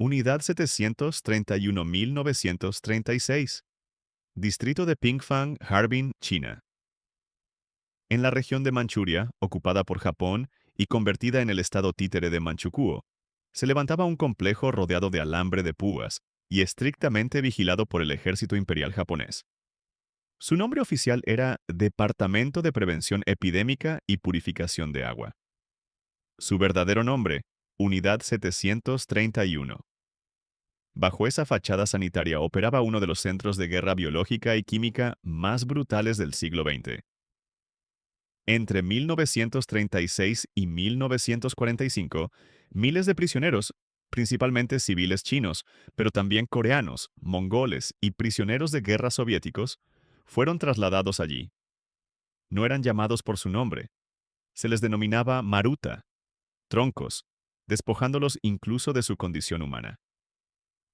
Unidad 731.936. Distrito de Pingfang, Harbin, China. En la región de Manchuria, ocupada por Japón y convertida en el estado títere de Manchukuo, se levantaba un complejo rodeado de alambre de púas y estrictamente vigilado por el ejército imperial japonés. Su nombre oficial era Departamento de Prevención Epidémica y Purificación de Agua. Su verdadero nombre, Unidad 731. Bajo esa fachada sanitaria operaba uno de los centros de guerra biológica y química más brutales del siglo XX. Entre 1936 y 1945, miles de prisioneros, principalmente civiles chinos, pero también coreanos, mongoles y prisioneros de guerra soviéticos, fueron trasladados allí. No eran llamados por su nombre. Se les denominaba maruta, troncos, despojándolos incluso de su condición humana.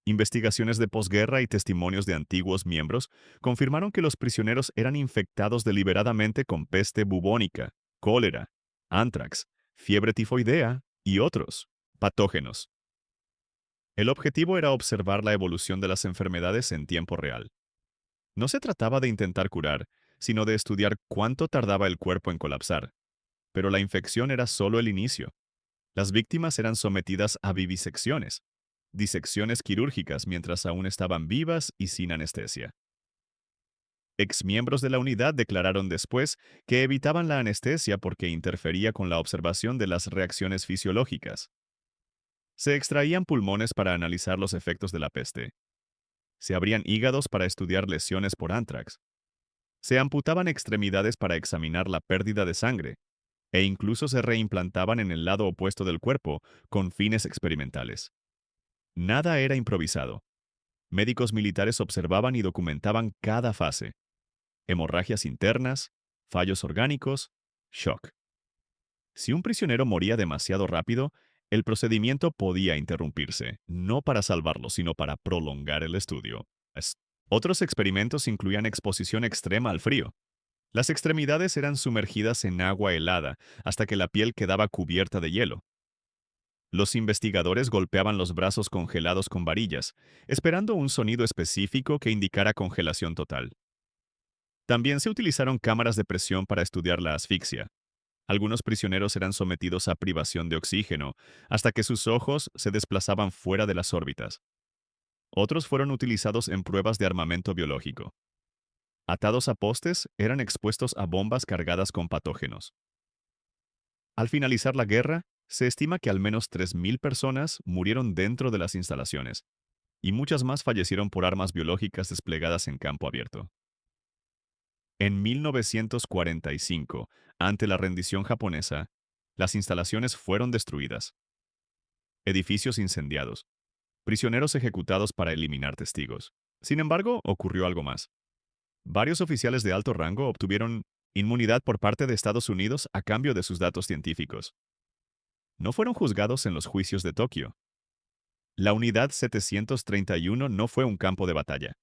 Investigaciones de posguerra y testimonios de antiguos miembros confirmaron que los prisioneros eran infectados deliberadamente con peste bubónica, cólera, antrax, fiebre tifoidea y otros patógenos. El objetivo era observar la evolución de las enfermedades en tiempo real. No se trataba de intentar curar, sino de estudiar cuánto tardaba el cuerpo en colapsar. Pero la infección era solo el inicio. Las víctimas eran sometidas a vivisecciones, disecciones quirúrgicas mientras aún estaban vivas y sin anestesia. Exmiembros de la unidad declararon después que evitaban la anestesia porque interfería con la observación de las reacciones fisiológicas. Se extraían pulmones para analizar los efectos de la peste. Se abrían hígados para estudiar lesiones por antrax. Se amputaban extremidades para examinar la pérdida de sangre, e incluso se reimplantaban en el lado opuesto del cuerpo con fines experimentales. Nada era improvisado. Médicos militares observaban y documentaban cada fase: hemorragias internas, fallos orgánicos, shock. Si un prisionero moría demasiado rápido, el procedimiento podía interrumpirse, no para salvarlo, sino para prolongar el estudio. Otros experimentos incluían exposición extrema al frío. Las extremidades eran sumergidas en agua helada hasta que la piel quedaba cubierta de hielo. Los investigadores golpeaban los brazos congelados con varillas, esperando un sonido específico que indicara congelación total. También se utilizaron cámaras de presión para estudiar la asfixia. Algunos prisioneros eran sometidos a privación de oxígeno hasta que sus ojos se desplazaban fuera de las órbitas. Otros fueron utilizados en pruebas de armamento biológico. Atados a postes, eran expuestos a bombas cargadas con patógenos. Al finalizar la guerra, se estima que al menos 3.000 personas murieron dentro de las instalaciones, y muchas más fallecieron por armas biológicas desplegadas en campo abierto. En 1945, ante la rendición japonesa, las instalaciones fueron destruidas. Edificios incendiados. Prisioneros ejecutados para eliminar testigos. Sin embargo, ocurrió algo más. Varios oficiales de alto rango obtuvieron inmunidad por parte de Estados Unidos a cambio de sus datos científicos. No fueron juzgados en los juicios de Tokio. La Unidad 731 no fue un campo de batalla.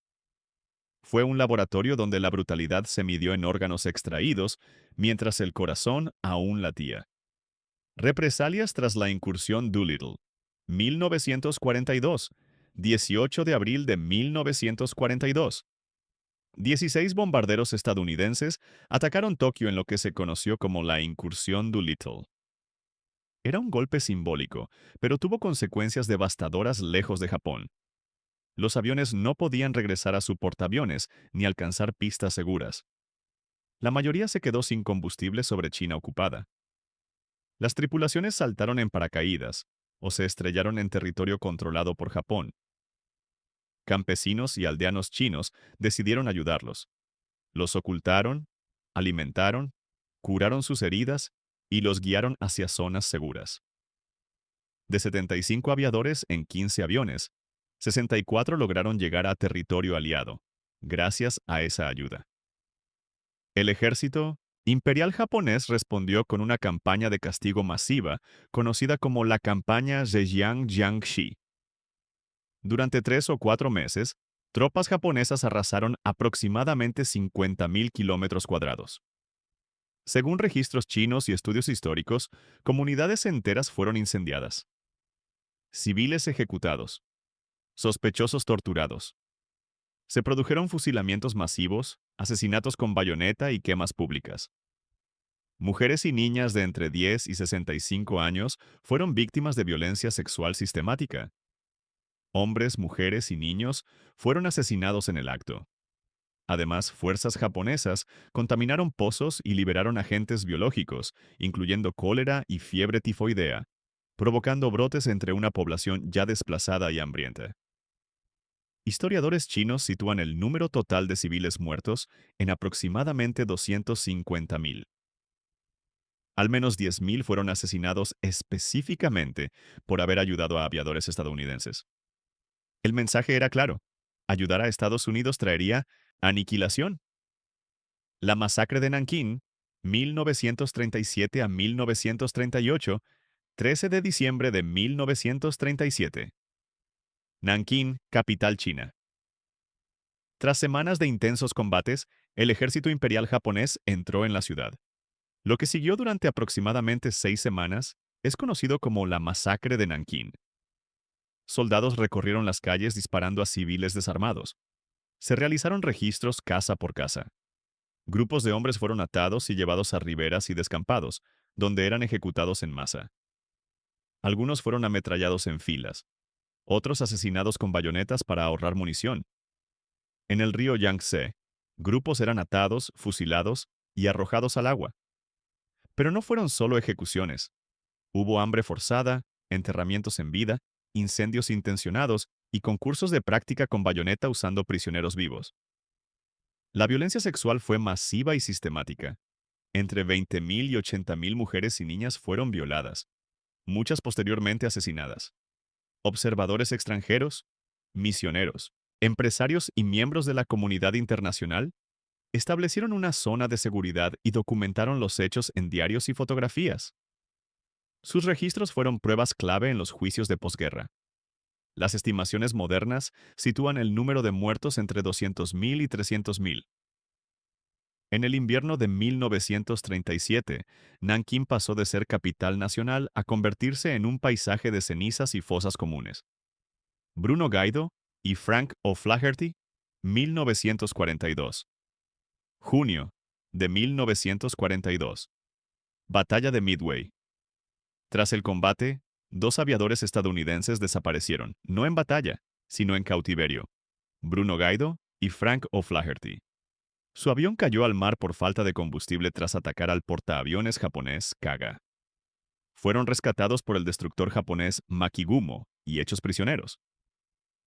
Fue un laboratorio donde la brutalidad se midió en órganos extraídos mientras el corazón aún latía. Represalias tras la incursión Doolittle. 1942. 18 de abril de 1942. 16 bombarderos estadounidenses atacaron Tokio en lo que se conoció como la incursión Doolittle. Era un golpe simbólico, pero tuvo consecuencias devastadoras lejos de Japón. Los aviones no podían regresar a su portaaviones ni alcanzar pistas seguras. La mayoría se quedó sin combustible sobre China ocupada. Las tripulaciones saltaron en paracaídas o se estrellaron en territorio controlado por Japón. Campesinos y aldeanos chinos decidieron ayudarlos. Los ocultaron, alimentaron, curaron sus heridas y los guiaron hacia zonas seguras. De 75 aviadores en 15 aviones, 64 lograron llegar a territorio aliado, gracias a esa ayuda. El ejército imperial japonés respondió con una campaña de castigo masiva conocida como la campaña Zhejiang-Jiangxi. Durante 3 o 4 meses, tropas japonesas arrasaron aproximadamente 50.000 kilómetros cuadrados. Según registros chinos y estudios históricos, comunidades enteras fueron incendiadas. Civiles ejecutados, Sospechosos torturados. Se produjeron fusilamientos masivos, asesinatos con bayoneta y quemas públicas. Mujeres y niñas de entre 10 y 65 años fueron víctimas de violencia sexual sistemática. Hombres, mujeres y niños fueron asesinados en el acto. Además, fuerzas japonesas contaminaron pozos y liberaron agentes biológicos, incluyendo cólera y fiebre tifoidea, provocando brotes entre una población ya desplazada y hambrienta. Historiadores chinos sitúan el número total de civiles muertos en aproximadamente 250.000. Al menos 10.000 fueron asesinados específicamente por haber ayudado a aviadores estadounidenses. El mensaje era claro: ayudar a Estados Unidos traería aniquilación. La masacre de Nankín, 1937 a 1938, 13 de diciembre de 1937. Nankín, capital china. Tras semanas de intensos combates, el ejército imperial japonés entró en la ciudad. Lo que siguió durante aproximadamente 6 semanas es conocido como la masacre de Nankín. Soldados recorrieron las calles disparando a civiles desarmados. Se realizaron registros casa por casa. Grupos de hombres fueron atados y llevados a riberas y descampados, donde eran ejecutados en masa. Algunos fueron ametrallados en filas, otros asesinados con bayonetas para ahorrar munición. En el río Yangtze, grupos eran atados, fusilados y arrojados al agua. Pero no fueron solo ejecuciones. Hubo hambre forzada, enterramientos en vida, incendios intencionados y concursos de práctica con bayoneta usando prisioneros vivos. La violencia sexual fue masiva y sistemática. Entre 20.000 y 80.000 mujeres y niñas fueron violadas, muchas posteriormente asesinadas. Observadores extranjeros, misioneros, empresarios y miembros de la comunidad internacional establecieron una zona de seguridad y documentaron los hechos en diarios y fotografías. Sus registros fueron pruebas clave en los juicios de posguerra. Las estimaciones modernas sitúan el número de muertos entre 200.000 y 300.000. En el invierno de 1937, Nankín pasó de ser capital nacional a convertirse en un paisaje de cenizas y fosas comunes. Bruno Gaido y Frank O'Flaherty, 1942. Junio de 1942. Batalla de Midway. Tras el combate, 2 aviadores estadounidenses desaparecieron, no en batalla, sino en cautiverio: Bruno Gaido y Frank O'Flaherty. Su avión cayó al mar por falta de combustible tras atacar al portaaviones japonés Kaga. Fueron rescatados por el destructor japonés Makigumo y hechos prisioneros.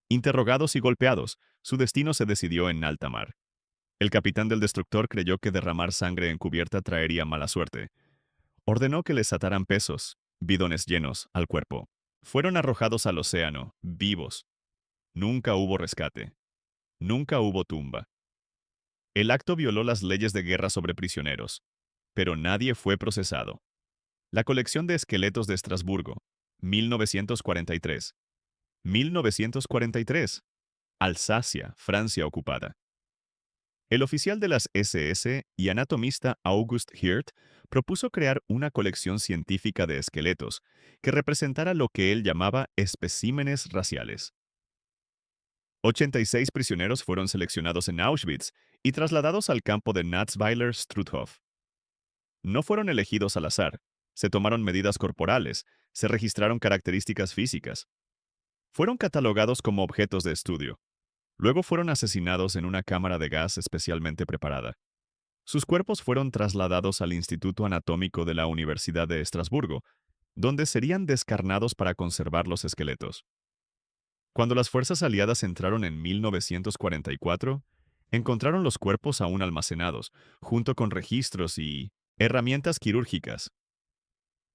Interrogados y golpeados, su destino se decidió en alta mar. El capitán del destructor creyó que derramar sangre encubierta traería mala suerte. Ordenó que les ataran pesos, bidones llenos, al cuerpo. Fueron arrojados al océano, vivos. Nunca hubo rescate. Nunca hubo tumba. El acto violó las leyes de guerra sobre prisioneros, pero nadie fue procesado. La colección de esqueletos de Estrasburgo, 1943. 1943. Alsacia, Francia ocupada. El oficial de las SS y anatomista August Hirt propuso crear una colección científica de esqueletos que representara lo que él llamaba especímenes raciales. 86 prisioneros fueron seleccionados en Auschwitz y trasladados al campo de Natzweiler-Struthof. No fueron elegidos al azar, se tomaron medidas corporales, se registraron características físicas. Fueron catalogados como objetos de estudio. Luego fueron asesinados en una cámara de gas especialmente preparada. Sus cuerpos fueron trasladados al Instituto Anatómico de la Universidad de Estrasburgo, donde serían descarnados para conservar los esqueletos. Cuando las fuerzas aliadas entraron en 1944, encontraron los cuerpos aún almacenados, junto con registros y herramientas quirúrgicas.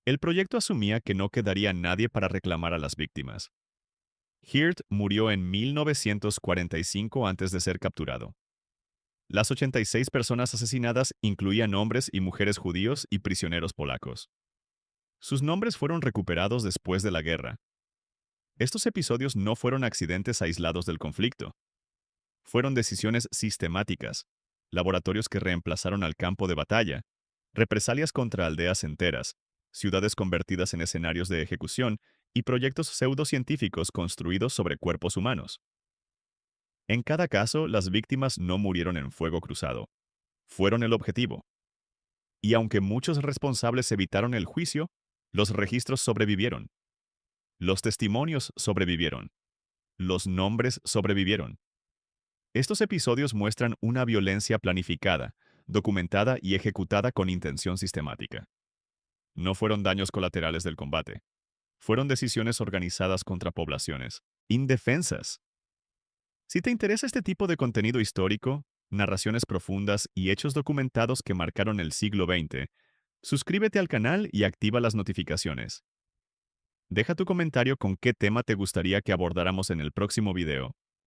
El proyecto asumía que no quedaría nadie para reclamar a las víctimas. Hirt murió en 1945 antes de ser capturado. Las 86 personas asesinadas incluían hombres y mujeres judíos y prisioneros polacos. Sus nombres fueron recuperados después de la guerra. Estos episodios no fueron accidentes aislados del conflicto. Fueron decisiones sistemáticas, laboratorios que reemplazaron al campo de batalla, represalias contra aldeas enteras, ciudades convertidas en escenarios de ejecución y proyectos pseudocientíficos construidos sobre cuerpos humanos. En cada caso, las víctimas no murieron en fuego cruzado. Fueron el objetivo. Y aunque muchos responsables evitaron el juicio, los registros sobrevivieron. Los testimonios sobrevivieron. Los nombres sobrevivieron. Estos episodios muestran una violencia planificada, documentada y ejecutada con intención sistemática. No fueron daños colaterales del combate. Fueron decisiones organizadas contra poblaciones indefensas. Si te interesa este tipo de contenido histórico, narraciones profundas y hechos documentados que marcaron el siglo XX, suscríbete al canal y activa las notificaciones. Deja tu comentario con qué tema te gustaría que abordáramos en el próximo video.